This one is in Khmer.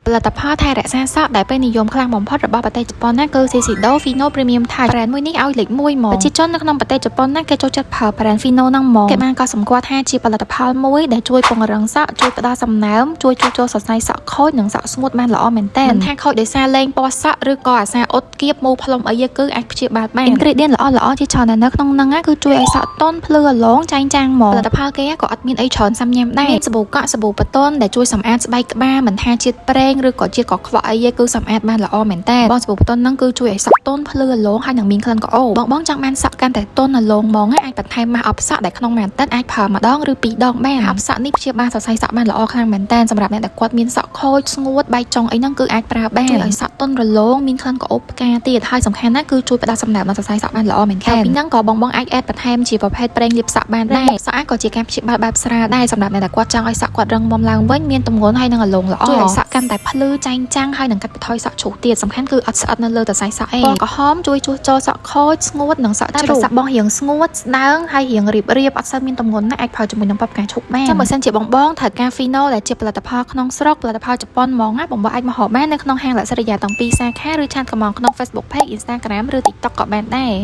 ផលិតផលថែរក្សាសក់ដែលពេញនិយមខ្លាំងបំផុតរបស់ប្រទេសជប៉ុនណាគឺ Shiseido Fino Premium Touch brand មួយនេះឲ្យលេខ1ហ្មងប្រជាជននៅក្នុងប្រទេសជប៉ុនណាគេចូលចិត្តប្រើ brand Fino ហ្នឹងហ្មងគេបានកត់សម្គាល់ថាជាផលិតផលមួយដែលជួយពង្រឹងសក់ជួយផ្ដល់សំណើមជួយជួសជុលសរសៃសក់ខូចនិងសក់ស្ងួតបានល្អមែនតើមិនថាខូចដោយសារលេងពណ៌សក់ឬក៏អាសារអ៊ុតគៀបមូផ្លុំអីគឺអាចព្យាបាលបាន ingredient ល្អៗជាច្រើននៅក្នុងហ្នឹងគឺជួយឲ្យសក់ទន់ភ្លឺឡងចែងចាំងហ្មងផលិតផលគេក៏អត់មានអីច្រើនសាំញ៉ាំដែរសាប៊ូកក់សាប៊ូបតុនដែលជួយសម្អាតស្បែកក្បាលមិនថាជាតិប្រេងឬក៏ជាតិកខ្វក់អីគឺសម្អាតបានល្អមែនតើបងសាប៊ូបតុនហ្នឹងគឺជួយឲ្យសក់ទន់ភ្លឺឡងហើយនឹងមានក្លិនក្រអូបបងចង់បានសក់កាន់តែទន់ឡងហ្មងអាចបន្ថែមម៉ាស់អបសក់ដែលក្នុងមួយអាទិត្យអាចប្រើម្ដងឬពីរដងបានអបសក់នេះព្យាបាលសរសៃសក់បានល្អខ្លាំងមែនតើសម្រាប់អ្នកដែលគាត់មានសក់ខូចស្ងួតបែកចុងអីហ្នឹងគឺអាចប្រើបានជួយឲ្យសក់ទន់រលោងមានក្លិនក្រអូបផ្កាទៀតហើយសំខាន់ណាស់គឺជួយផ្ដល់សំណើមដល់សរសៃសក់បានល្អមែនតើពីហ្នឹងក៏បងអាចអេដបន្ថែមជាប្រភេទប្រេងលាបសក់បានដែរសក់ក៏ជាការព្យាបាលបែបស្រាលដែរសម្រាប់អ្នកដែលគាត់ចង់ឲ្យសក់គាត់រឹងមាំឡើងវិញមានទម្ងន់ហើយនឹងរលោងល្អជួយឲ្យសក់កាន់តែភ្លឺចែងចាំងហើយនឹងកាត់បន្ថយសក់ជ្រុះទៀតសំខាន់គឺអត់ស្អិតនៅលើសរសៃសក់ឯងពណ៌ក្រហមជួយជួសជុលសក់ខូចស្ងួតនិងសក់ជ្រុះសក់បងរៀងស្ងួតស្ដើងហើយរៀងរៀបអត់សូវមានទម្ងន់ណាស់អាចប្រើជាមួយនឹងប៉ាប់ផ្កាឈូកបានចាំបើសិនជាបងត្រូវការ Fino ដែលជាផលិតផលក្នុងស្រុកផលិតផលជប៉ុនហ្មងណាបងអាចមកហៅបាននៅក្នុងហាងលក្ខសរិយាទាំងពីរសាខាឬឆាតកម្មក្នុង Facebook Page Instagram ឬ TikTok ក៏បានដែរ